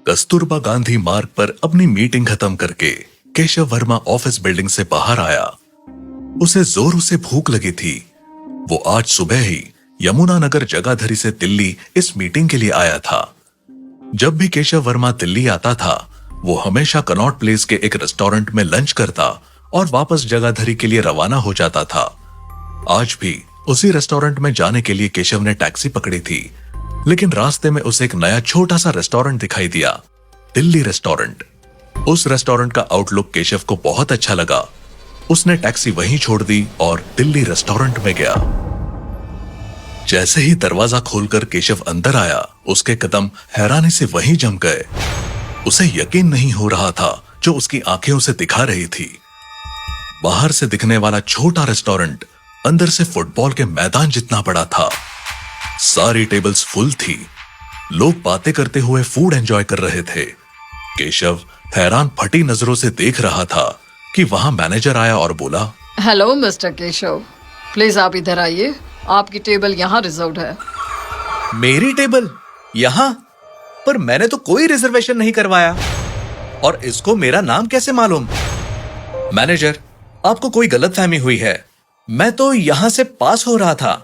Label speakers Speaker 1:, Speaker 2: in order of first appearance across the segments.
Speaker 1: कस्तूरबा गांधी मार्ग पर अपनी मीटिंग खत्म करके केशव वर्मा ऑफिस बिल्डिंग से बाहर आया। उसे जोरों से भूख लगी थी। वो आज सुबह ही यमुनानगर जगाधरी से दिल्ली इस मीटिंग के लिए आया था। जब भी केशव वर्मा दिल्ली आता था, वो हमेशा कनॉट प्लेस के एक रेस्टोरेंट में लंच करता और वापस जगाधरी के लिए रवाना हो जाता था। आज भी उसी रेस्टोरेंट में जाने के लिए केशव ने टैक्सी पकड़ी थी, लेकिन रास्ते में उसे एक नया छोटा सा रेस्टोरेंट दिखाई दिया, दिल्ली रेस्टोरेंट। उस रेस्टोरेंट का आउटलुक केशव को बहुत अच्छा लगा। उसने टैक्सी वहीं छोड़ दी और दिल्ली रेस्टोरेंट में गया। जैसे ही दरवाजा खोलकर केशव अंदर आया, उसके कदम हैरानी से वहीं जम गए। उसे यकीन नहीं हो रहा था जो उसकी आंखें उसे दिखा रही थी। बाहर से दिखने वाला छोटा रेस्टोरेंट अंदर से फुटबॉल के मैदान जितना बड़ा था। सारी टेबल्स फुल थी। लोग बातें करते हुए फूड एंजॉय कर रहे थे। केशव हैरान फटी नजरों से देख रहा था कि वहां मैनेजर आया और बोला,
Speaker 2: हेलो मिस्टर केशव, प्लीज आप इधर आइए, आपकी टेबल यहाँ रिजर्व्ड है।
Speaker 3: मेरी टेबल यहाँ? पर मैंने तो कोई रिजर्वेशन नहीं करवाया। और इसको मेरा नाम कैसे मालूम? मैनेजर, आपको कोई गलतफहमी हुई है। मैं तो यहाँ से पास हो रहा था।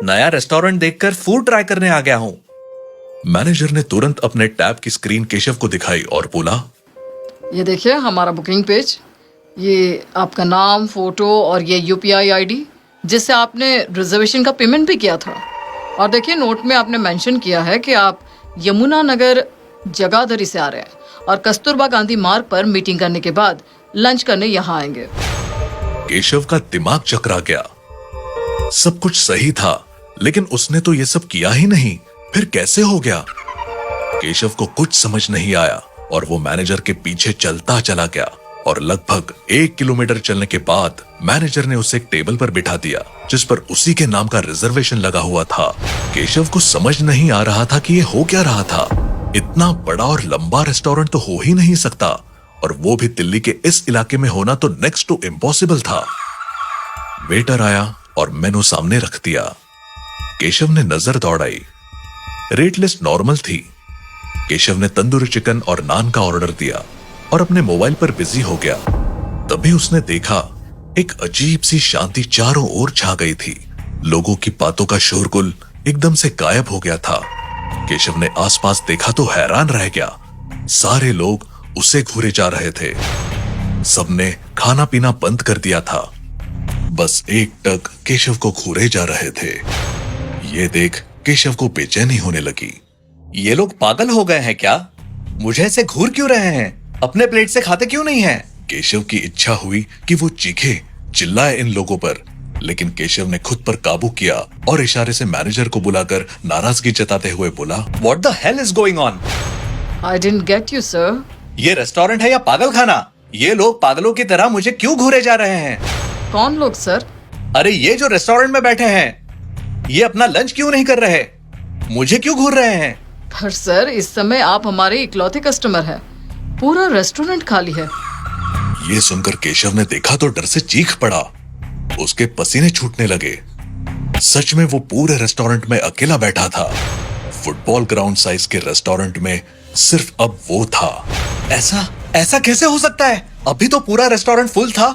Speaker 3: नया रेस्टोरेंट देखकर फूड ट्राई करने आ गया हूँ।
Speaker 1: मैनेजर ने तुरंत अपने टैब की स्क्रीन केशव को दिखाई और बोला,
Speaker 2: ये देखिए हमारा बुकिंग पेज, ये आपका नाम, फोटो और ये यूपीआई आईडी जिससे आपने रिजर्वेशन का पेमेंट भी किया था। और देखिए नोट में आपने मेंशन किया है कि आप यमुनानगर जगाधरी से आ रहे हैं और कस्तूरबा गांधी मार्ग पर मीटिंग करने के बाद लंच करने यहाँ आएंगे।
Speaker 1: केशव का दिमाग चकरा गया। सब कुछ सही था, लेकिन उसने तो ये सब किया ही नहीं। फिर कैसे हो गया? केशव को कुछ समझ नहीं आया और वो मैनेजर के पीछे चलता चला गया और लगभग 1 किलोमीटर चलने के बाद मैनेजर ने उसे एक टेबल पर बिठा दिया जिस पर उसी के नाम का रिजर्वेशन लगा हुआ था। केशव को समझ नहीं आ रहा था कि ये हो क्या रहा था। इतना बड़ा और लंबा रेस्टोरेंट तो हो ही नहीं सकता, और वो भी दिल्ली के इस इलाके में होना तो नेक्स्ट टू इम्पॉसिबल था। वेटर आया और मेनू सामने रख दिया। केशव ने नजर दौड़ाई। रेट लिस्ट नॉर्मल थी। केशव ने तंदूरी चिकन और नान का ऑर्डर दिया और अपने मोबाइल पर बिजी हो गया। तभी उसने देखा एक अजीब सी शांति चारों ओर छा गई थी। लोगों की बातों का शोरगुल एकदम से गायब हो गया था। केशव ने आसपास देखा तो हैरान रह गया। सारे लोग उसे घूरे जा रहे थे। सबने खाना पीना बंद कर दिया था। बस एक टक केशव को घूरे जा रहे थे। ये देख केशव को बेचैनी होने लगी।
Speaker 3: ये लोग पागल हो गए हैं क्या? मुझे ऐसे घूर क्यों रहे हैं? अपने प्लेट से खाते क्यों नहीं हैं?
Speaker 1: केशव की इच्छा हुई कि वो चीखे, चिल्लाए इन लोगों पर, लेकिन केशव ने खुद पर काबू किया और इशारे से मैनेजर को बुलाकर नाराजगी जताते हुए बोला,
Speaker 3: What the hell is going on?
Speaker 2: I didn't get you, sir.
Speaker 3: ये रेस्टोरेंट है या पागल खाना? ये लोग पागलों की तरह मुझे क्यों घूरे जा रहे हैं?
Speaker 2: कौन लोग सर?
Speaker 3: अरे ये जो रेस्टोरेंट में बैठे हैं, ये अपना लंच क्यों नहीं कर रहे? मुझे क्यों घूर रहे हैं?
Speaker 2: पर सर इस समय आप हमारे इकलौते कस्टमर हैं। पूरा रेस्टोरेंट खाली है।
Speaker 1: ये सुनकर केशव ने देखा तो डर से चीख पड़ा। उसके पसीने छूटने लगे। सच में वो पूरे रेस्टोरेंट में अकेला बैठा था। फुटबॉल ग्राउंड साइज के रेस्टोरेंट में सिर्फ अब वो था।
Speaker 3: ऐसा कैसे हो सकता है? अभी तो पूरा रेस्टोरेंट फुल था।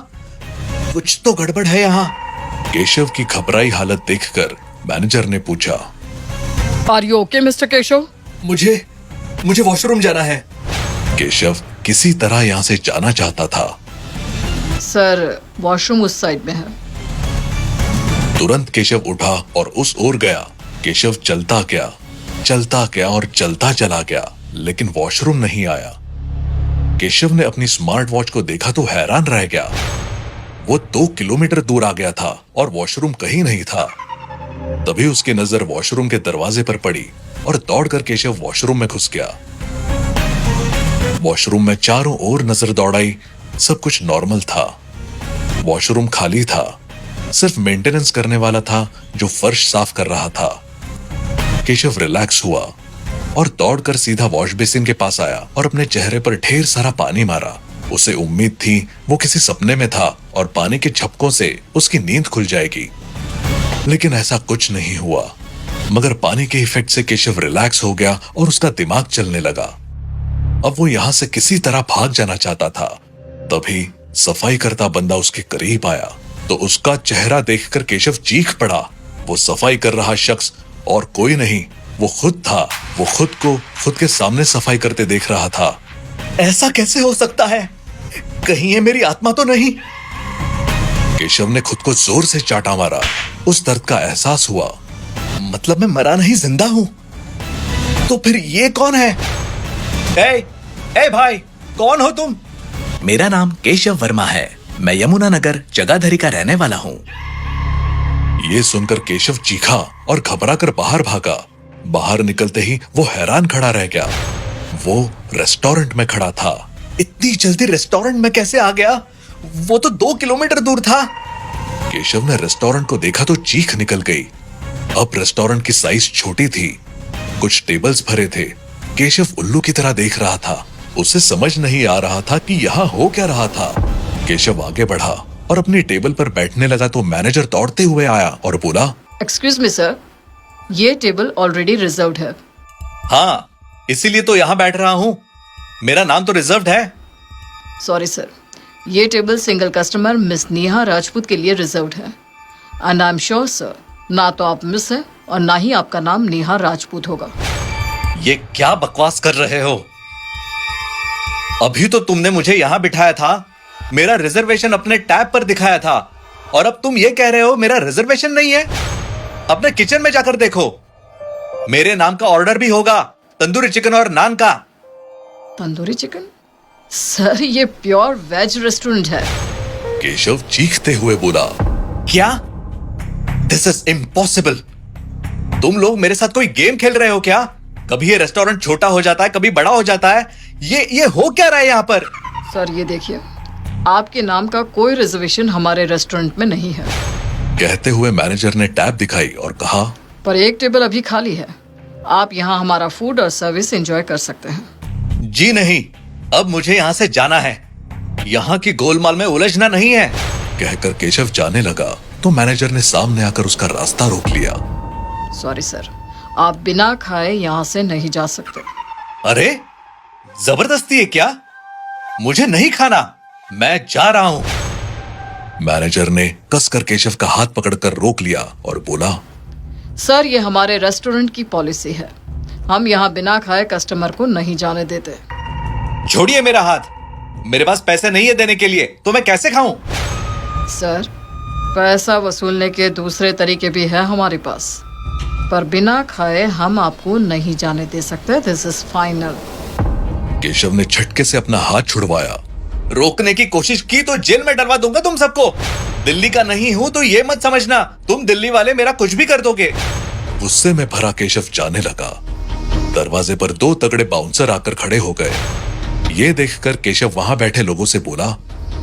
Speaker 3: कुछ तो गड़बड़ है यहाँ।
Speaker 1: केशव की घबराई हालत देखकर मैनेजर ने पूछा,
Speaker 2: are you okay mister Keshav?
Speaker 3: मुझे वॉशरूम जाना है।
Speaker 1: केशव किसी तरह यहाँ से जाना चाहता था।
Speaker 2: सर वॉशरूम उस साइड में है।
Speaker 1: तुरंत केशव उठा और उस ओर गया। केशव चलता गया और चलता चला गया, लेकिन वॉशरूम नहीं आया। केशव ने अपनी स्मार्ट वॉच को देखा तो हैरान रह गया। वो 2 किलोमीटर दूर आ गया था और वॉशरूम कहीं नहीं था। तभी उसकी नजर वॉशरूम के दरवाजे पर पड़ी और दौड़कर केशव वॉशरूम में घुस गया। वॉशरूम में चारों ओर नजर दौड़ाई, सब कुछ नॉर्मल था। वॉशरूम खाली था। सिर्फ मेंटेनेंस करने वाला था जो फर्श साफ कर रहा था। केशव रिलैक्स हुआ और दौड़कर सीधा वॉश बेसिन के पास आया और अपने चेहरे पर ढेर सारा पानी मारा। उसे उम्मीद थी वो किसी सपने में था और पानी के झपकों से उसकी नींद खुल जाएगी, लेकिन ऐसा कुछ नहीं हुआ। मगर पानी के इफेक्ट से केशव रिलैक्स हो गया और उसका दिमाग चलने लगा। अब वो यहां से किसी तरह भाग जाना चाहता था। तभी सफाई करता बंदा उसके करीब आया तो उसका चेहरा देखकर केशव चीख पड़ा। वो सफाई कर रहा शख्स और कोई नहीं, वो खुद था। वो खुद को खुद के सामने सफाई करते देख रहा था।
Speaker 3: ऐसा कैसे हो सकता है? कहीं ये मेरी आत्मा तो नहीं?
Speaker 1: केशव ने खुद को जोर से चाटा मारा। उस दर्द का एहसास हुआ।
Speaker 3: मतलब मैं मरा नहीं, जिंदा हूं। तो फिर ये कौन है? ए भाई, कौन हो तुम? मेरा नाम केशव वर्मा है। मैं यमुनानगर जगाधरी का रहने वाला हूँ।
Speaker 1: ये सुनकर केशव चीखा और घबरा कर बाहर भागा। बाहर निकलते ही वो हैरान खड़ा रह गया। वो रेस्टोरेंट में खड़ा था।
Speaker 3: इतनी जल्दी रेस्टोरेंट में कैसे आ गया? वो तो 2 किलोमीटर दूर था।
Speaker 1: केशव ने रेस्टोरेंट को देखा तो चीख निकल गई। अब रेस्टोरेंट की साइज छोटी थी। कुछ टेबल्स भरे थे। केशव उल्लू की तरह देख रहा था। उसे समझ नहीं आ रहा था कि यहाँ हो क्या रहा था। केशव आगे बढ़ा और अपनी टेबल पर बैठने लगा तो मैनेजर दौड़ते हुए आया और बोला,
Speaker 2: एक्सक्यूज मी सर, ये टेबल ऑलरेडी रिजर्व्ड है।
Speaker 3: हाँ, इसीलिए तो यहाँ बैठ रहा हूँ। मेरा नाम तो रिजर्व्ड है।
Speaker 2: सॉरी सर, ये table single customer miss Neha Rajput के लिए रिजर्व्ड है। And I am sure sir, ना तो आप मिस है और ना ही आपका नाम नेहा राजपूत होगा।
Speaker 3: ये क्या बकवास कर रहे हो? अभी तो तुमने मुझे यहाँ बिठाया था, मेरा रिजर्वेशन अपने टैब पर दिखाया था, और अब तुम ये कह रहे हो मेरा रिजर्वेशन नहीं है। अपने किचन में जाकर देखो, मेरे नाम का ऑर्डर भी होगा, तंदूरी चिकन और नान का।
Speaker 2: तंदूरी चिकन? सर, ये प्योर वेज रेस्टोरेंट है।
Speaker 1: केशव चीखते हुए बोला,
Speaker 3: क्या? This is impossible. तुम लोग मेरे साथ कोई गेम खेल रहे हो क्या? कभी ये रेस्टोरेंट छोटा हो जाता है, कभी बड़ा हो जाता है। ये हो क्या रहा है यहाँ पर?
Speaker 2: सर, ये देखिए, आपके नाम का कोई रिजर्वेशन हमारे रेस्टोरेंट में नहीं है।
Speaker 1: कहते हुए मैनेजर ने टैब दिखाई और कहा,
Speaker 2: पर एक टेबल अभी खाली है। आप यहाँ हमारा फूड और सर्विस एंजॉय कर सकते हैं।
Speaker 3: जी नहीं, अब मुझे यहाँ से जाना है। यहाँ की गोलमाल में उलझना नहीं है।
Speaker 1: कहकर केशव जाने लगा तो मैनेजर ने सामने आकर उसका रास्ता रोक लिया।
Speaker 2: सॉरी सर, आप बिना खाए यहाँ से नहीं जा सकते।
Speaker 3: अरे, जबरदस्ती है क्या? मुझे नहीं खाना, मैं जा रहा हूं।
Speaker 1: मैनेजर ने कसकर केशव का हाथ पकड़कर रोक लिया और बोला,
Speaker 2: सर, ये हमारे रेस्टोरेंट की पॉलिसी है। हम यहाँ बिना खाए कस्टमर को नहीं जाने देते।
Speaker 3: छोड़िए मेरा हाथ। मेरे पास पैसे नहीं है देने के लिए, तो मैं कैसे खाऊं?
Speaker 2: सर, पैसा वसूलने के दूसरे तरीके भी है हमारे पास, पर बिना खाए हम आपको नहीं जाने दे सकते। This is final.
Speaker 1: केशव ने झटके से अपना हाथ छुड़वाया।
Speaker 3: रोकने की कोशिश की तो जेल में डलवा दूंगा तुम सबको। दिल्ली का नहीं हूं तो ये मत समझना तुम दिल्ली वाले मेरा कुछ भी कर दोगे।
Speaker 1: गुस्से में भरा केशव जाने लगा। दरवाजे पर 2 तगड़े बाउंसर आकर खड़े हो गए। ये देखकर केशव वहां बैठे लोगों से बोला,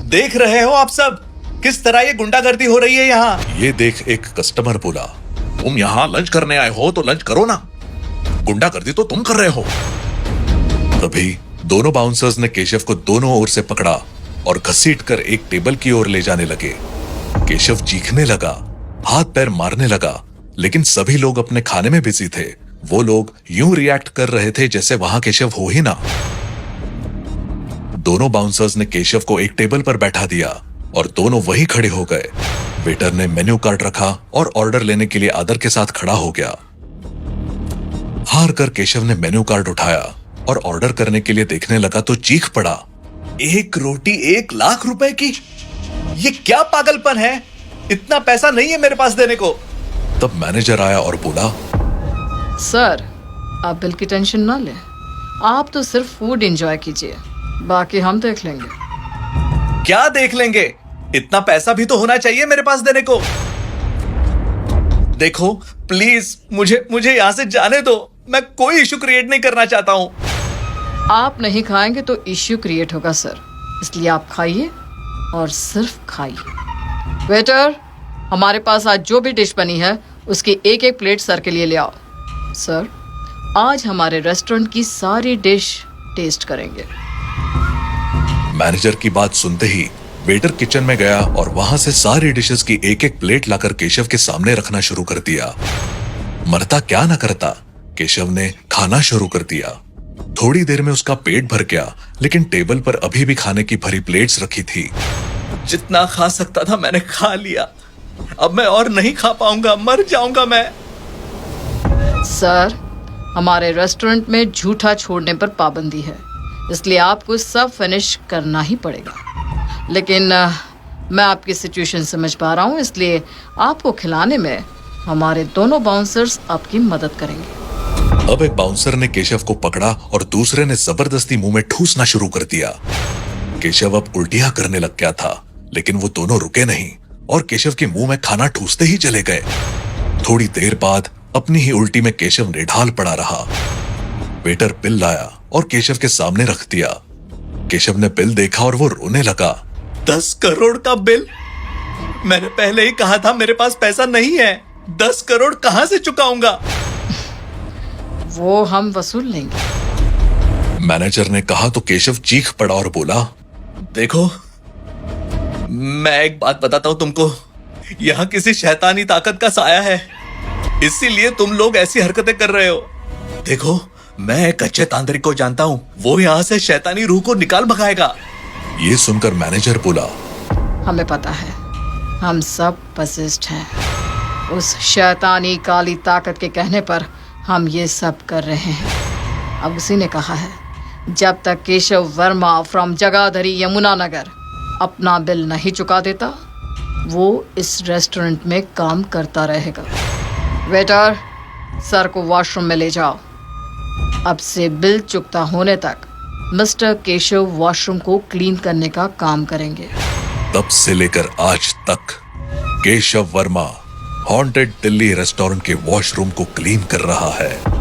Speaker 3: देख रहे हो आप सब किस तरह ये गुंडागर्दी हो रही है यहाँ।
Speaker 1: ये देख एक कस्टमर बोला, तुम यहाँ लंच करने आए हो तो लंच करो ना, गुंडागर्दी तो तुम कर रहे हो। तभी दोनों बाउंसर्स ने केशव को दोनों ओर से पकड़ा और घसीटकर एक टेबल की ओर ले जाने लगे। केशव चीखने लगा, हाथ पैर मारने लगा, लेकिन सभी लोग अपने खाने में बिजी थे। वो लोग यूं रिएक्ट कर रहे थे जैसे वहां केशव हो ही ना। दोनों बाउंसर्स ने केशव को एक टेबल पर बैठा दिया और दोनों वहीं खड़े हो गए। वेटर ने मेन्यू कार्ड रखा और ऑर्डर लेने के लिए आदर के साथ खड़ा हो गया। हार कर केशव ने मेन्यू कार्ड उठाया और ऑर्डर करने के लिए देखने लगा तो चीख पड़ा,
Speaker 3: 1 रोटी 1 लाख रुपए की? ये क्या पागलपन है? इतना पैसा नहीं है मेरे पास देने को।
Speaker 1: तब मैनेजर आया और बोला,
Speaker 2: सर, आप बिल की टेंशन ना लें, आप तो सिर्फ फूड एंजॉय कीजिए, बाकी हम देख लेंगे।
Speaker 3: क्या देख लेंगे? इतना पैसा भी तो होना चाहिए मेरे पास देने को। देखो प्लीज, मुझे यहां से जाने दो। मैं कोई इशू क्रिएट नहीं करना चाहता हूं।
Speaker 2: आप नहीं खाएंगे तो इश्यू क्रिएट होगा सर, इसलिए आप खाइए और सिर्फ खाइए। वेटर, हमारे पास आज जो भी डिश बनी है उसकी एक एक प्लेट सर के लिए ले आओ। सर, आज हमारे रेस्टोरेंट की सारी डिश टेस्ट करेंगे।
Speaker 1: मैनेजर की बात सुनते ही वेटर किचन में गया और वहां से सारी डिशेस की एक एक प्लेट लाकर केशव के सामने रखना शुरू कर दिया। मरता क्या न करता, केशव ने खाना शुरू कर दिया। थोड़ी देर में उसका पेट भर गया, लेकिन टेबल पर अभी भी खाने की भरी प्लेट्स रखी थी।
Speaker 3: जितना खा सकता था मैंने खा लिया। अब मैं और नहीं खा पाऊंगा, मर जाऊंगा मैं।
Speaker 2: सर, हमारे रेस्टोरेंट में झूठा छोड़ने पर पाबंदी है, इसलिए आपको सब फिनिश करना ही पड़ेगा। लेकिन मैं आपकी सिचुएशन समझ पा रहा हूँ, इसलिए आपको खिलाने में हमारे दोनों बाउंसर्स आपकी मदद करेंगे।
Speaker 1: अब एक बाउंसर ने केशव को पकड़ा और दूसरे ने जबरदस्ती मुंह में ठूसना शुरू कर दिया। केशव अब उल्टियां करने लग गया था, लेकिन वो दोनों रुके नहीं और केशव के मुंह में खाना ठूसते ही चले गए। थोड़ी देर बाद अपनी ही उल्टी में केशव निढाल पड़ा रहा। वेटर बिल लाया और केशव के सामने रख दिया। केशव ने बिल देखा और वो रोने लगा।
Speaker 3: 10 करोड़ का बिल? मैंने पहले ही कहा था मेरे पास पैसा नहीं है। 10 करोड़ कहां से चुकाऊंगा?
Speaker 2: वो हम वसूल लेंगे।
Speaker 1: मैनेजर ने कहा तो केशव चीख पड़ा और बोला,
Speaker 3: देखो, मैं एक बात बताता हूं तुमको, यहां किसी शैतानी ताकत का साया है, इसीलिए तुम लोग ऐसी हरकतें कर रहे हो। देखो, मैं एक अच्छे तांत्रिक को जानता हूं, वो यहां से शैतानी रूह को निकाल भगाएगा।
Speaker 1: ये सुनकर मैनेजर बोला,
Speaker 2: हमें पता है, हम सब पसिस्ट हैं। उस शैतानी काली ताकत के कहने पर हम ये सब कर रहे हैं। अब उसी ने कहा है, जब तक केशव वर्मा फ्रॉम जगाधरी यमुनानगर अपना बिल नहीं चुका देता, वो इस रेस्टोरेंट में काम करता रहेगा। वेटर, सर को वॉशरूम में ले जाओ। अब से बिल चुकता होने तक मिस्टर केशव वॉशरूम को क्लीन करने का काम करेंगे।
Speaker 1: तब से लेकर आज तक केशव वर्मा हॉन्टेड दिल्ली रेस्टोरेंट के वॉशरूम को क्लीन कर रहा है।